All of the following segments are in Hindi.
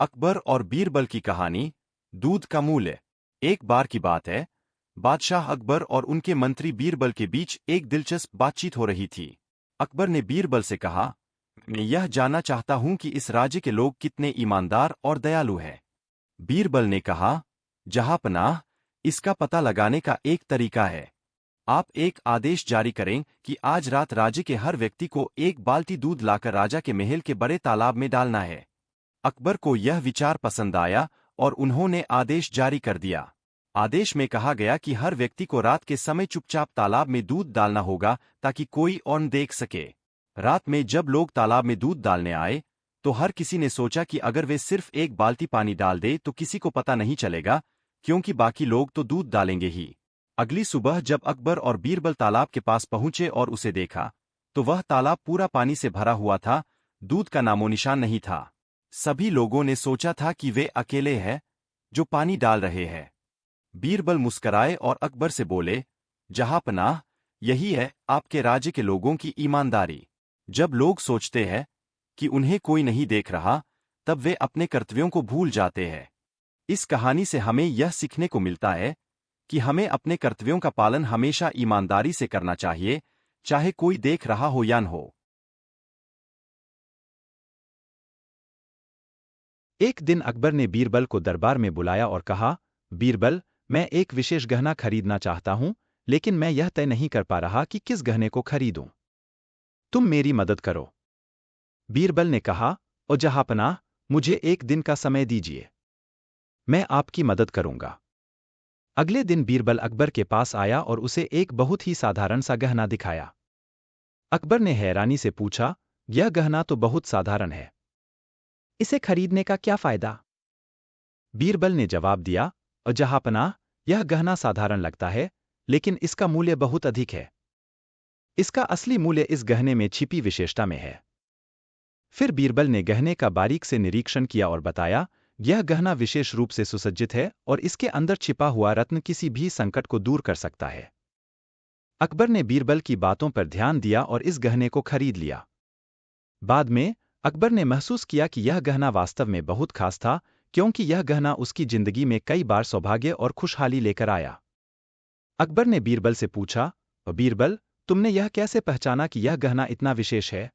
अकबर और बीरबल की कहानी। दूध का मूल्य। एक बार की बात है, बादशाह अकबर और उनके मंत्री बीरबल के बीच एक दिलचस्प बातचीत हो रही थी। अकबर ने बीरबल से कहा, मैं यह जानना चाहता हूं कि इस राज्य के लोग कितने ईमानदार और दयालु हैं। बीरबल ने कहा, जहांपनाह, इसका पता लगाने का एक तरीका है। आप एक आदेश जारी करें कि आज रात राज्य के हर व्यक्ति को एक बाल्टी दूध लाकर राजा के महल के बड़े तालाब में डालना है। अकबर को यह विचार पसंद आया और उन्होंने आदेश जारी कर दिया। आदेश में कहा गया कि हर व्यक्ति को रात के समय चुपचाप तालाब में दूध डालना होगा ताकि कोई और न देख सके। रात में जब लोग तालाब में दूध डालने आए, तो हर किसी ने सोचा कि अगर वे सिर्फ एक बाल्टी पानी डाल दे तो किसी को पता नहीं चलेगा, क्योंकि बाकी लोग तो दूध डालेंगे ही। अगली सुबह जब अकबर और बीरबल तालाब के पास पहुंचे और उसे देखा, तो वह तालाब पूरा पानी से भरा हुआ था, दूध का नामोनिशान नहीं था। सभी लोगों ने सोचा था कि वे अकेले हैं जो पानी डाल रहे हैं। बीरबल मुस्कराए और अकबर से बोले, जहांपनाह, यही है आपके राज्य के लोगों की ईमानदारी। जब लोग सोचते हैं कि उन्हें कोई नहीं देख रहा, तब वे अपने कर्तव्यों को भूल जाते हैं। इस कहानी से हमें यह सीखने को मिलता है कि हमें अपने कर्तव्यों का पालन हमेशा ईमानदारी से करना चाहिए, चाहे कोई देख रहा हो या न हो। एक दिन अकबर ने बीरबल को दरबार में बुलाया और कहा, बीरबल, मैं एक विशेष गहना खरीदना चाहता हूं, लेकिन मैं यह तय नहीं कर पा रहा कि किस गहने को खरीदूं। तुम मेरी मदद करो। बीरबल ने कहा, ओ जहांपनाह, मुझे एक दिन का समय दीजिए, मैं आपकी मदद करूंगा। अगले दिन बीरबल अकबर के पास आया और उसे एक बहुत ही साधारण सा गहना दिखाया। अकबर ने हैरानी से पूछा, यह गहना तो बहुत साधारण है, इसे खरीदने का क्या फायदा? बीरबल ने जवाब दिया, जहांपनाह, यह गहना साधारण लगता है, लेकिन इसका मूल्य बहुत अधिक है। इसका असली मूल्य इस गहने में छिपी विशेषता में है। फिर बीरबल ने गहने का बारीक से निरीक्षण किया और बताया, यह गहना विशेष रूप से सुसज्जित है और इसके अंदर छिपा हुआ रत्न किसी भी संकट को दूर कर सकता है। अकबर ने बीरबल की बातों पर ध्यान दिया और इस गहने को खरीद लिया। बाद में अकबर ने महसूस किया कि यह गहना वास्तव में बहुत खास था, क्योंकि यह गहना उसकी जिंदगी में कई बार सौभाग्य और खुशहाली लेकर आया। अकबर ने बीरबल से पूछा, बीरबल, तुमने यह कैसे पहचाना कि यह गहना इतना विशेष है?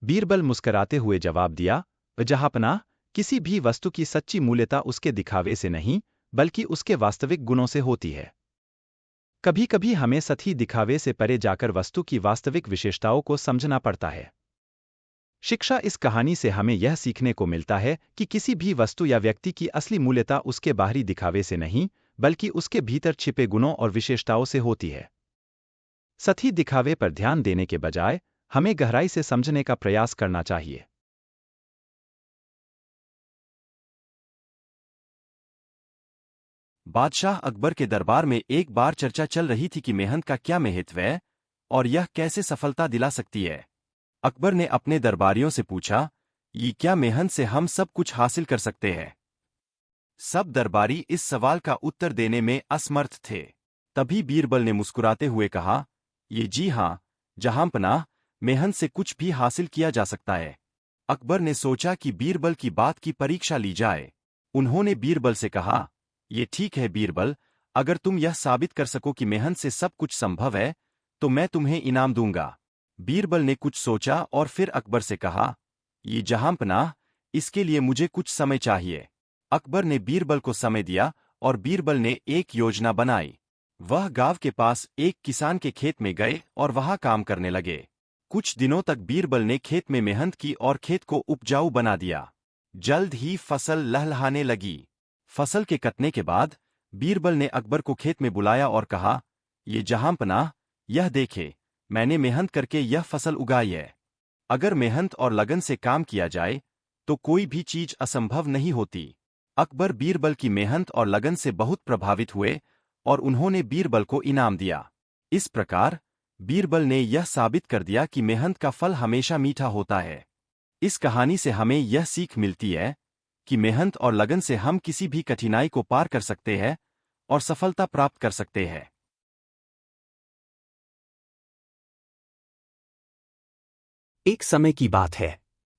बीरबल मुस्कराते हुए जवाब दिया, जहांपनाह, किसी भी वस्तु की सच्ची मूल्यता उसके दिखावे से नहीं, बल्कि उसके वास्तविक गुणों से होती है। कभी कभी हमें सतही दिखावे से परे जाकर वस्तु की वास्तविक विशेषताओं को समझना पड़ता है। शिक्षा। इस कहानी से हमें यह सीखने को मिलता है कि किसी भी वस्तु या व्यक्ति की असली मूल्यता उसके बाहरी दिखावे से नहीं, बल्कि उसके भीतर छिपे गुणों और विशेषताओं से होती है। सतही दिखावे पर ध्यान देने के बजाय हमें गहराई से समझने का प्रयास करना चाहिए। बादशाह अकबर के दरबार में एक बार चर्चा चल रही थी कि मेहनत का क्या महत्व है और यह कैसे सफलता दिला सकती है। अकबर ने अपने दरबारियों से पूछा, ये क्या मेहनत से हम सब कुछ हासिल कर सकते हैं? सब दरबारी इस सवाल का उत्तर देने में असमर्थ थे। तभी बीरबल ने मुस्कुराते हुए कहा, ये जी हाँ, जहांपनाह, मेहनत से कुछ भी हासिल किया जा सकता है। अकबर ने सोचा कि बीरबल की बात की परीक्षा ली जाए। उन्होंने बीरबल से कहा, ये ठीक है बीरबल, अगर तुम यह साबित कर सको कि मेहनत से सब कुछ संभव है, तो मैं तुम्हें इनाम दूंगा। बीरबल ने कुछ सोचा और फिर अकबर से कहा, ये जहांपनाह, इसके लिए मुझे कुछ समय चाहिए। अकबर ने बीरबल को समय दिया और बीरबल ने एक योजना बनाई। वह गांव के पास एक किसान के खेत में गए और वहां काम करने लगे। कुछ दिनों तक बीरबल ने खेत में मेहनत की और खेत को उपजाऊ बना दिया। जल्द ही फसल लहलहाने लगी। फसल के कटने के बाद बीरबल ने अकबर को खेत में बुलाया और कहा, ये जहांपनाह, यह देखे, मैंने मेहनत करके यह फसल उगाई है। अगर मेहनत और लगन से काम किया जाए, तो कोई भी चीज असंभव नहीं होती। अकबर बीरबल की मेहनत और लगन से बहुत प्रभावित हुए और उन्होंने बीरबल को इनाम दिया। इस प्रकार बीरबल ने यह साबित कर दिया कि मेहनत का फल हमेशा मीठा होता है। इस कहानी से हमें यह सीख मिलती है कि मेहनत और लगन से हम किसी भी कठिनाई को पार कर सकते हैं और सफलता प्राप्त कर सकते हैं। एक समय की बात है,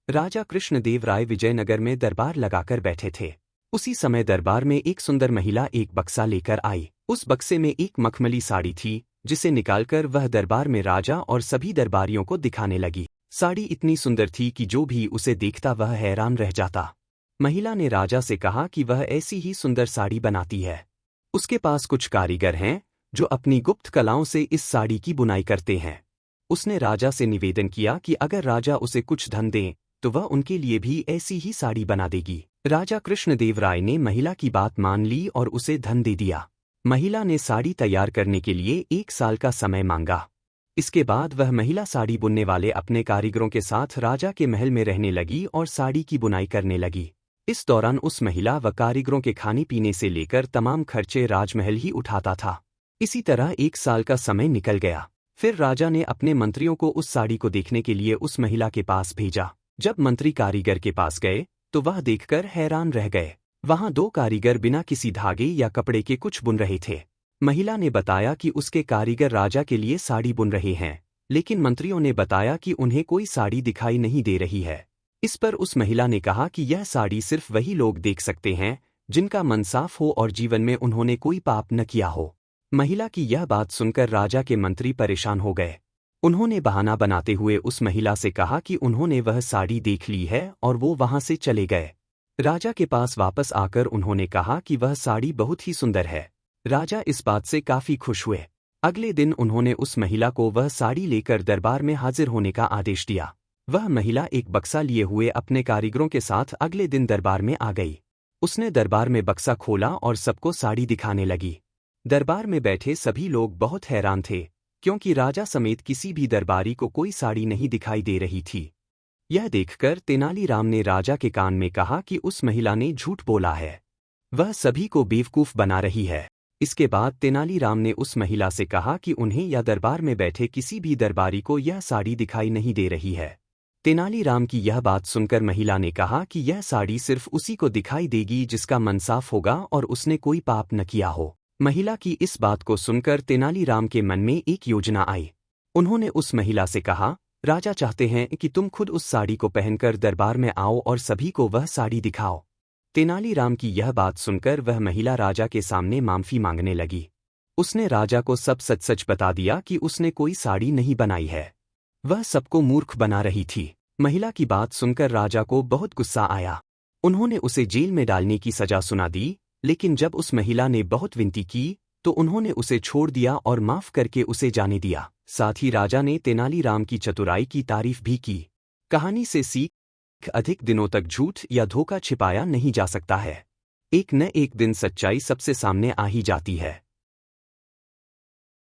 राजा कृष्णदेव राय विजयनगर में दरबार लगाकर बैठे थे। उसी समय दरबार में एक सुंदर महिला एक बक्सा लेकर आई। उस बक्से में एक मखमली साड़ी थी, जिसे निकालकर वह दरबार में राजा और सभी दरबारियों को दिखाने लगी। साड़ी इतनी सुंदर थी कि जो भी उसे देखता वह हैरान रह जाता। महिला ने राजा से कहा कि वह ऐसी ही सुंदर साड़ी बनाती है। उसके पास कुछ कारीगर हैं जो अपनी गुप्त कलाओं से इस साड़ी की बुनाई करते हैं। उसने राजा से निवेदन किया कि अगर राजा उसे कुछ धन दें तो वह उनके लिए भी ऐसी ही साड़ी बना देगी। राजा कृष्णदेव राय ने महिला की बात मान ली और उसे धन दे दिया। महिला ने साड़ी तैयार करने के लिए 1 साल का समय मांगा। इसके बाद वह महिला साड़ी बुनने वाले अपने कारीगरों के साथ राजा के महल में रहने लगी और साड़ी की बुनाई करने लगी। इस दौरान उस महिला व कारीगरों के खाने पीने से लेकर तमाम खर्चे राजमहल ही उठाता था। इसी तरह 1 साल का समय निकल गया। फिर राजा ने अपने मंत्रियों को उस साड़ी को देखने के लिए उस महिला के पास भेजा। जब मंत्री कारीगर के पास गए तो वह देखकर हैरान रह गए। वहां 2 कारीगर बिना किसी धागे या कपड़े के कुछ बुन रहे थे। महिला ने बताया कि उसके कारीगर राजा के लिए साड़ी बुन रहे हैं, लेकिन मंत्रियों ने बताया कि उन्हें कोई साड़ी दिखाई नहीं दे रही है। इस पर उस महिला ने कहा कि यह साड़ी सिर्फ वही लोग देख सकते हैं जिनका मन साफ हो और जीवन में उन्होंने कोई पाप न किया हो। महिला की यह बात सुनकर राजा के मंत्री परेशान हो गए। उन्होंने बहाना बनाते हुए उस महिला से कहा कि उन्होंने वह साड़ी देख ली है और वो वहां से चले गए। राजा के पास वापस आकर उन्होंने कहा कि वह साड़ी बहुत ही सुंदर है। राजा इस बात से काफी खुश हुए। अगले दिन उन्होंने उस महिला को वह साड़ी लेकर दरबार में हाजिर होने का आदेश दिया। वह महिला एक बक्सा लिए हुए अपने कारीगरों के साथ अगले दिन दरबार में आ गई। उसने दरबार में बक्सा खोला और सबको साड़ी दिखाने लगी। दरबार में बैठे सभी लोग बहुत हैरान थे, क्योंकि राजा समेत किसी भी दरबारी को कोई साड़ी नहीं दिखाई दे रही थी। यह देखकर तेनालीराम ने राजा के कान में कहा कि उस महिला ने झूठ बोला है, वह सभी को बेवकूफ बना रही है। इसके बाद तेनालीराम ने उस महिला से कहा कि उन्हें या दरबार में बैठे किसी भी दरबारी को यह साड़ी दिखाई नहीं दे रही है। तेनालीराम की यह बात सुनकर महिला ने कहा कि यह साड़ी सिर्फ उसी को दिखाई देगी जिसका मन साफ होगा और उसने कोई पाप न किया हो। महिला की इस बात को सुनकर तेनालीराम के मन में एक योजना आई। उन्होंने उस महिला से कहा, राजा चाहते हैं कि तुम खुद उस साड़ी को पहनकर दरबार में आओ और सभी को वह साड़ी दिखाओ। तेनालीराम की यह बात सुनकर वह महिला राजा के सामने माफी मांगने लगी। उसने राजा को सब सच सच बता दिया कि उसने कोई साड़ी नहीं बनाई है, वह सबको मूर्ख बना रही थी। महिला की बात सुनकर राजा को बहुत गुस्सा आया। उन्होंने उसे जेल में डालने की सजा सुना दी, लेकिन जब उस महिला ने बहुत विनती की तो उन्होंने उसे छोड़ दिया और माफ करके उसे जाने दिया। साथ ही राजा ने तेनालीराम की चतुराई की तारीफ भी की। कहानी से सीख, अधिक दिनों तक झूठ या धोखा छिपाया नहीं जा सकता है। एक न एक दिन सच्चाई सबसे सामने आ ही जाती है।